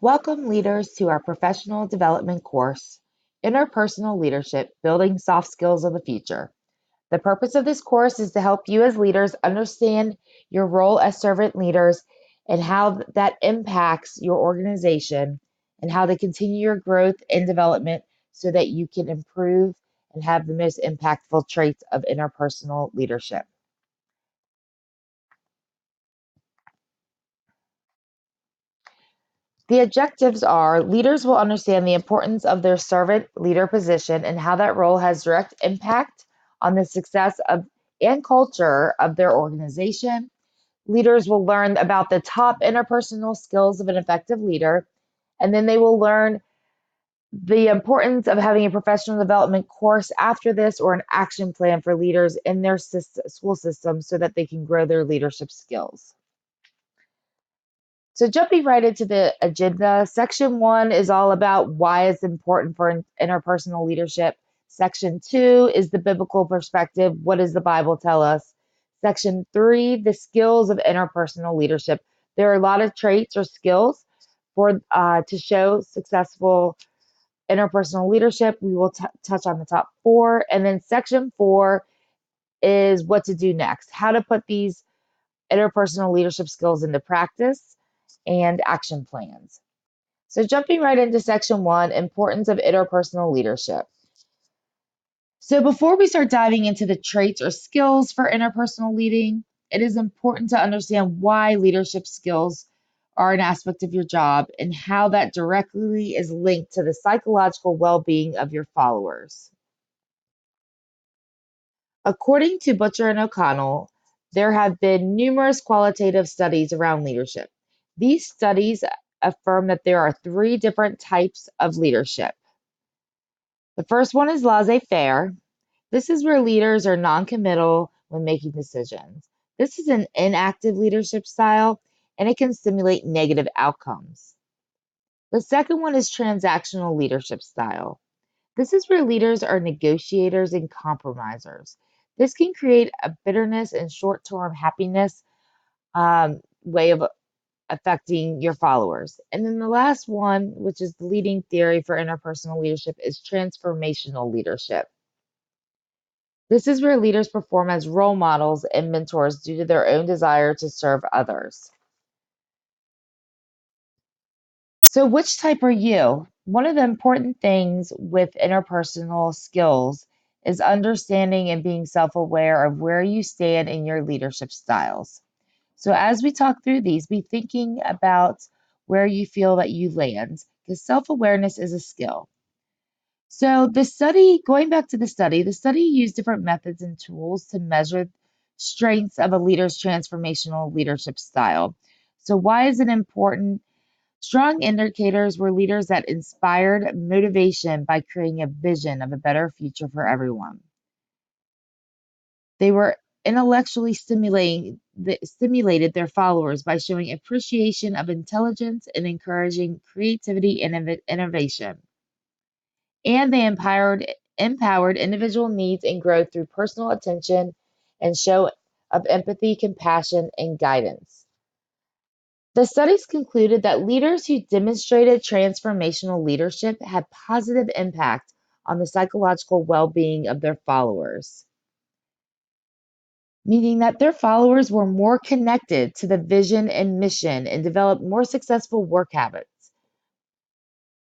Welcome leaders to our professional development course, Interpersonal Leadership, Building Soft Skills of the Future. The purpose of this course is to help you as leaders understand your role as servant leaders and how that impacts your organization and how to continue your growth and development so that you can improve and have the most impactful traits of interpersonal leadership. The objectives are leaders will understand the importance of their servant leader position and how that role has direct impact on the success of and culture of their organization. Leaders will learn about the top interpersonal skills of an effective leader, and then they will learn the importance of having a professional development course after this or an action plan for leaders in their school system so that they can grow their leadership skills. So jumping right into the agenda, section 1 is all about why it's important for interpersonal leadership. Section 2 is the biblical perspective. What does the Bible tell us? Section 3, the skills of interpersonal leadership. There are a lot of traits or skills for to show successful interpersonal leadership. We will touch on the top 4. And then section 4 is what to do next, how to put these interpersonal leadership skills into practice and action plans. So jumping right into section 1, importance of interpersonal leadership. So before we start diving into the traits or skills for interpersonal leading, it is important to understand why leadership skills are an aspect of your job and how that directly is linked to the psychological well-being of your followers. According to Butcher and O'Connell, there have been numerous qualitative studies around leadership. These studies affirm that there are 3 different types of leadership. The first one is laissez-faire. This is where leaders are non-committal when making decisions. This is an inactive leadership style, and it can stimulate negative outcomes. The second one is transactional leadership style. This is where leaders are negotiators and compromisers. This can create a bitterness and short-term happiness way of affecting your followers. And then the last one, which is the leading theory for interpersonal leadership, is transformational leadership. This is where leaders perform as role models and mentors due to their own desire to serve others. So, which type are you? One of the important things with interpersonal skills is understanding and being self aware of where you stand in your leadership styles. So, as we talk through these, be thinking about where you feel that you land, because self awareness is a skill. So, going back to the study used different methods and tools to measure strengths of a leader's transformational leadership style. So, why is it important? Strong indicators were leaders that inspired motivation by creating a vision of a better future for everyone. They were intellectually stimulated their followers by showing appreciation of intelligence and encouraging creativity and innovation. And they empowered individual needs and growth through personal attention and show of empathy, compassion, and guidance. The studies concluded that leaders who demonstrated transformational leadership had positive impact on the psychological well-being of their followers, meaning that their followers were more connected to the vision and mission and developed more successful work habits.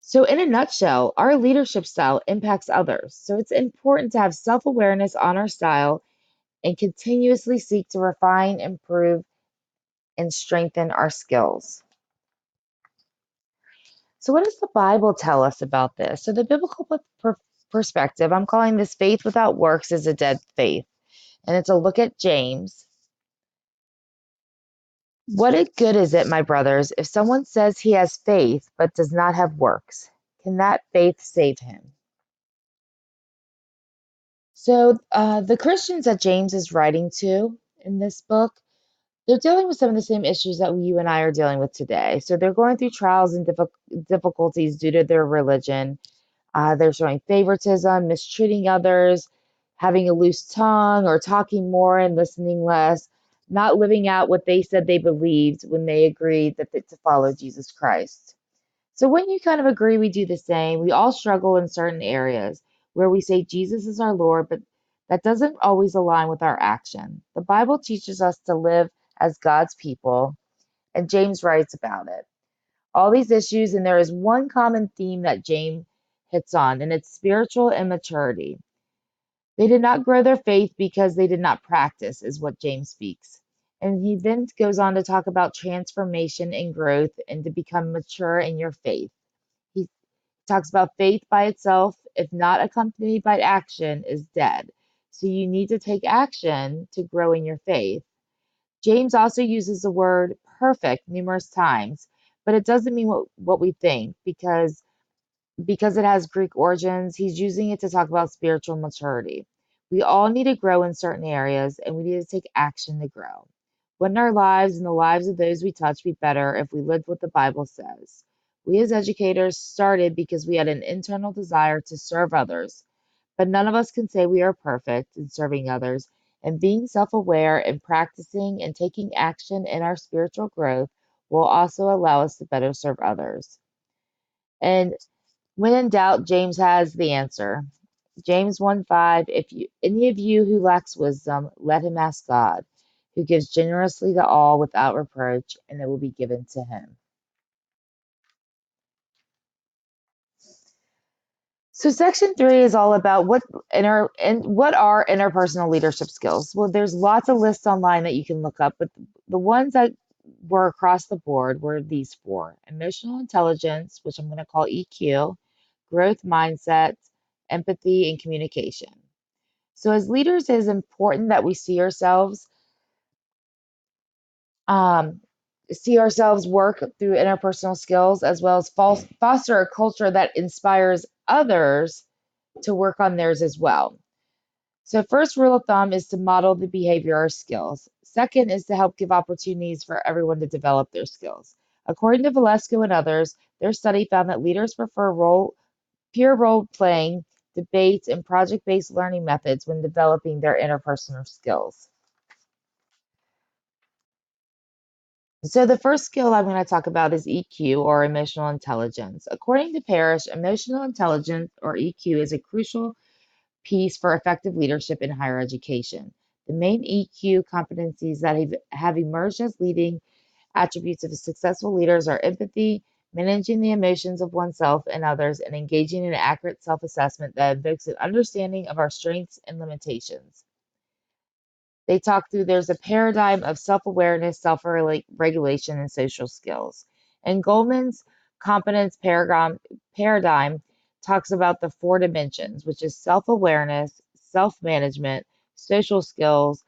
So, in a nutshell, our leadership style impacts others. So, it's important to have self awareness on our style and continuously seek to refine, improve, and strengthen our skills. So, what does the Bible tell us about this? So, the biblical perspective, I'm calling this faith without works is a dead faith. And it's a look at James. What good is it, my brothers, if someone says he has faith but does not have works? Can that faith save him? So, the Christians that James is writing to in this book, they're dealing with some of the same issues that you and I are dealing with today. So, they're going through trials and difficulties due to their religion. They're showing favoritism, mistreating others, having a loose tongue, or talking more and listening less, not living out what they said they believed when they agreed to follow Jesus Christ. So when you kind of agree we do the same, we all struggle in certain areas where we say Jesus is our Lord, but that doesn't always align with our action. The Bible teaches us to live as God's people, and James writes about it. All these issues, and there is one common theme that James hits on, and it's spiritual immaturity. They did not grow their faith because they did not practice, is what James speaks. And he then goes on to talk about transformation and growth and to become mature in your faith. He talks about faith by itself, if not accompanied by action, is dead. So you need to take action to grow in your faith. James also uses the word perfect numerous times, but it doesn't mean what we think because it has Greek origins, he's using it to talk about spiritual maturity. We all need to grow in certain areas and we need to take action to grow. Wouldn't our lives and the lives of those we touch be better if we lived what the Bible says? We as educators started because we had an internal desire to serve others, but none of us can say we are perfect in serving others. And being self aware and practicing and taking action in our spiritual growth will also allow us to better serve others. And when in doubt, James has the answer. James 1:5, if you, any of you who lacks wisdom, let him ask God, who gives generously to all without reproach, and it will be given to him. So section 3 is all about what are interpersonal leadership skills. Well, there's lots of lists online that you can look up, but the ones that were across the board were these four: emotional intelligence, which I'm going to call EQ, growth mindset, empathy, and communication. So as leaders, it is important that we um, see ourselves work through interpersonal skills as well as foster a culture that inspires others to work on theirs as well. So, first rule of thumb is to model the behavior or skills. Second is to help give opportunities for everyone to develop their skills. According to Valesco and others, their study found that leaders prefer peer role playing, debates, and project based learning methods when developing their interpersonal skills. So, the first skill I'm going to talk about is EQ or emotional intelligence. According to Parrish, emotional intelligence or EQ is a crucial piece for effective leadership in higher education. The main EQ competencies that have emerged as leading attributes of successful leaders are empathy, managing the emotions of oneself and others, and engaging in an accurate self assessment that invokes an understanding of our strengths and limitations. They talk through there's a paradigm of self awareness, self regulation, and social skills. And Goldman's competence paradigm talks about the four dimensions, which is self awareness, self management, social skills,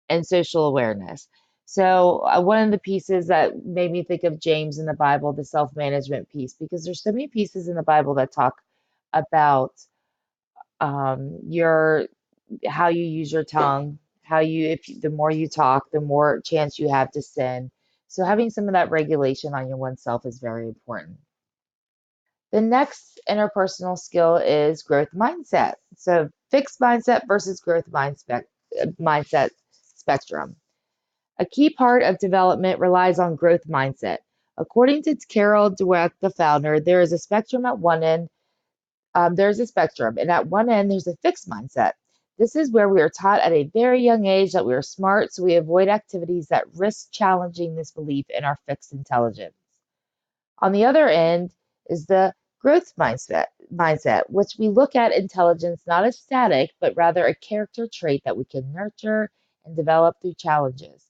and social awareness. So, one of the pieces that made me think of James in the Bible, the self management piece, because there's so many pieces in the Bible that talk about your how you use your tongue, how you the more you talk, the more chance you have to sin. So having some of that regulation on your oneself is very important. The next interpersonal skill is growth mindset. So fixed mindset versus mindset spectrum. A key part of development relies on growth mindset. According to Carol Dweck, the founder, there is a spectrum at one end there's a spectrum, and at one end, there's a fixed mindset. This is where we are taught at a very young age that we are smart, so we avoid activities that risk challenging this belief in our fixed intelligence. On the other end is the growth mindset, which we look at intelligence not as static, but rather a character trait that we can nurture and develop through challenges.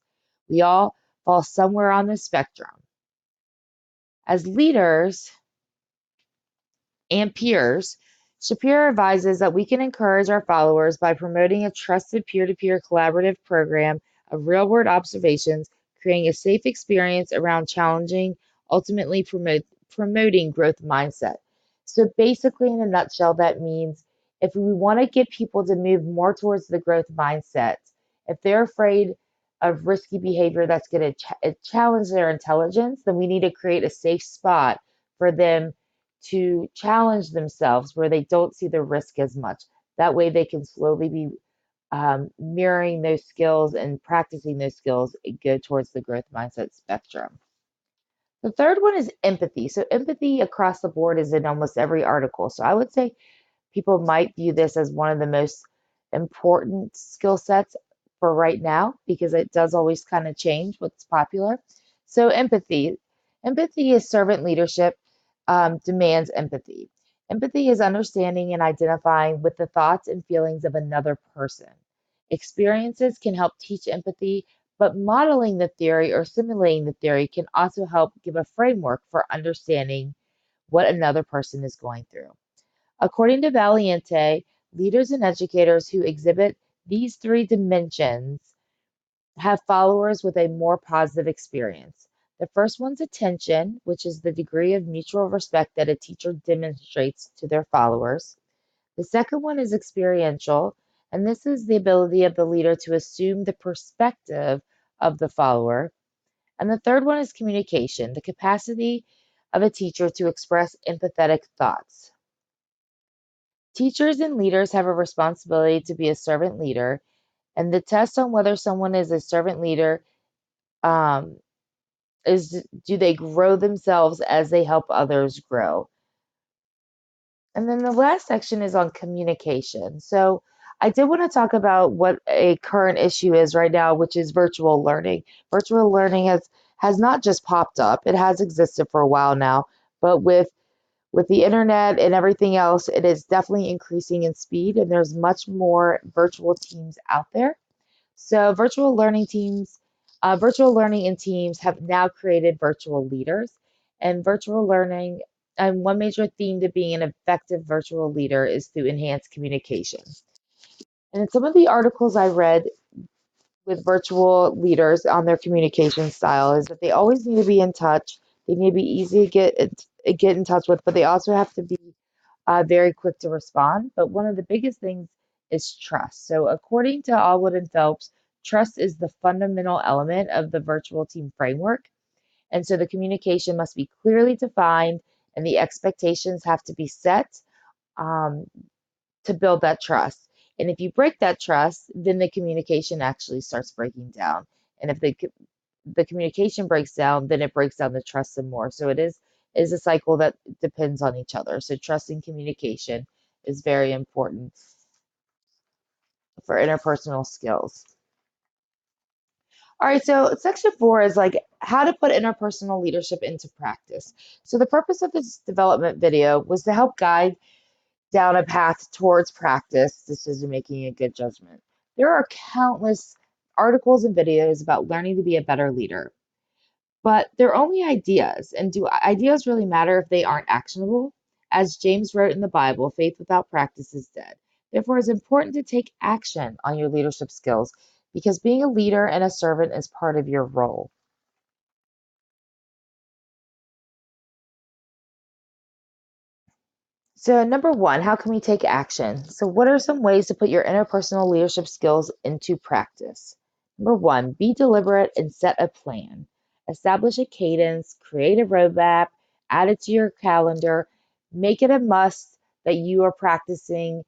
We all fall somewhere on this spectrum. As leaders, and peers, Shapiro advises that we can encourage our followers by promoting a trusted peer to peer collaborative program of real world observations, creating a safe experience around challenging, ultimately promoting growth mindset. So, basically, in a nutshell, that means if we want to get people to move more towards the growth mindset, if they're afraid of risky behavior that's going to challenge their intelligence, then we need to create a safe spot for them to challenge themselves where they don't see the risk as much. That way, they can slowly be mirroring those skills and practicing those skills and go towards the growth mindset spectrum. The third one is empathy. So empathy across the board is in almost every article. So I would say people might view this as one of the most important skill sets for right now because it does always kind of change what's popular. So, empathy. Empathy is servant leadership, demands empathy. Empathy is understanding and identifying with the thoughts and feelings of another person. Experiences can help teach empathy, but modeling the theory or simulating the theory can also help give a framework for understanding what another person is going through. According to Valiente, leaders and educators who exhibit these three dimensions have followers with a more positive experience. The first one's attention, which is the degree of mutual respect that a teacher demonstrates to their followers. The second one is experiential, and this is the ability of the leader to assume the perspective of the follower. And the third one is communication, the capacity of a teacher to express empathetic thoughts. Teachers and leaders have a responsibility to be a servant leader, and the test on whether someone is a servant leader um, is do they grow themselves as they help others grow. And then the last section is on communication. So I did want to talk about what a current issue is right now, which is virtual learning. Virtual learning has not just popped up; it has existed for a while now, but with the internet and everything else, it is definitely increasing in speed, and there's much more virtual teams out there. So, virtual learning and teams have now created virtual leaders, and virtual learning. And one major theme to being an effective virtual leader is through enhanced communication. And in some of the articles I read with virtual leaders on their communication style is that they always need to be in touch. They need to be easy to get in touch with, but they also have to be very quick to respond. But one of the biggest things is trust. So, according to Allwood and Phelps, trust is the fundamental element of the virtual team framework. And so the communication must be clearly defined and the expectations have to be set um, to build that trust. And if you break that trust, then the communication actually starts breaking down. And if the communication breaks down, then it breaks down the trust some more. So it is a cycle that depends on each other. So trust and communication is very important for interpersonal skills. All right, so section 4 is like how to put interpersonal leadership into practice. So the purpose of this development video was to help guide down a path towards practice decision making and good judgment. There are countless articles and videos about learning to be a better leader. But they're only ideas. And do ideas really matter if they aren't actionable? As James wrote in the Bible, faith without practice is dead. Therefore, it's important to take action on your leadership skills because being a leader and a servant is part of your role. So, number one, how can we take action? So, what are some ways to put your interpersonal leadership skills into practice? Number one, be deliberate and set a plan. Establish a cadence, create a roadmap, add it to your calendar, make it a must that you are practicing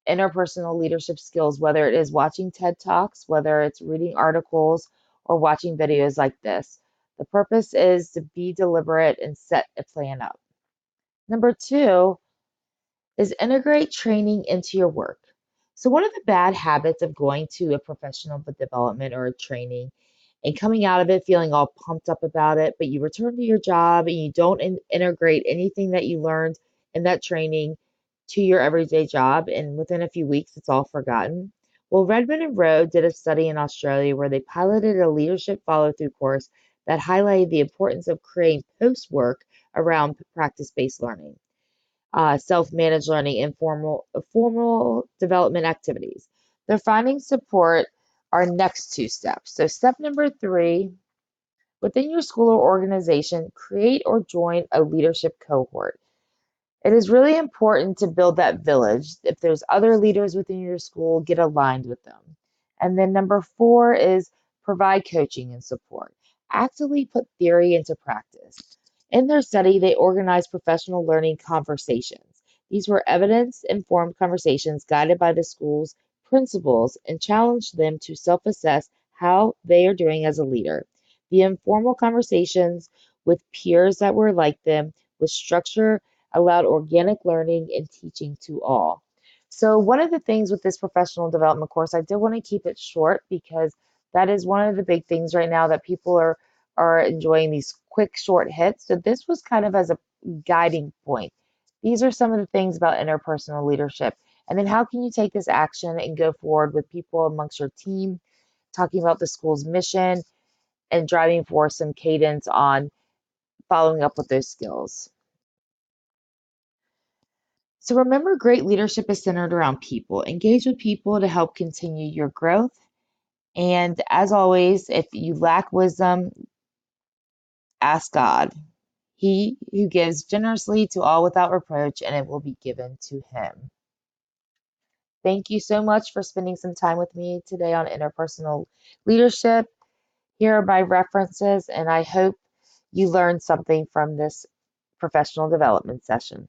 interpersonal leadership skills, whether it is watching TED Talks, whether it's reading articles, or watching videos like this. The purpose is to be deliberate and set a plan up. Number two, is integrate training into your work. So, one of the bad habits of going to a professional development or a training and coming out of it feeling all pumped up about it, but you return to your job and you don't integrate anything that you learned in that training to your everyday job, and within a few weeks, it's all forgotten. Well, Redmond and Rowe did a study in Australia where they piloted a leadership follow through course that highlighted the importance of creating post work around practice based learning, self-managed learning, and formal development activities. Their findings support our next two steps. So step number three, within your school or organization, create or join a leadership cohort. It is really important to build that village. If there's other leaders within your school, get aligned with them. And then number four is provide coaching and support. Actively put theory into practice. In their study, they organized professional learning conversations. These were evidence informed conversations guided by the school's principals and challenged them to self assess how they are doing as a leader. The informal conversations with peers that were like them, with structure, allowed organic learning and teaching to all. So, one of the things with this professional development course, I did want to keep it short because that is one of the big things right now that people are enjoying these quick, short hits. So, this was kind of as a guiding point. These are some of the things about interpersonal leadership. And then, how can you take this action and go forward with people amongst your team, talking about the school's mission and driving for some cadence on following up with those skills? So remember, great leadership is centered around people. Engage with people to help continue your growth. And as always, if you lack wisdom, ask God. He who gives generously to all without reproach, and it will be given to him. Thank you so much for spending some time with me today on interpersonal leadership. Here are my references, and I hope you learned something from this professional development session.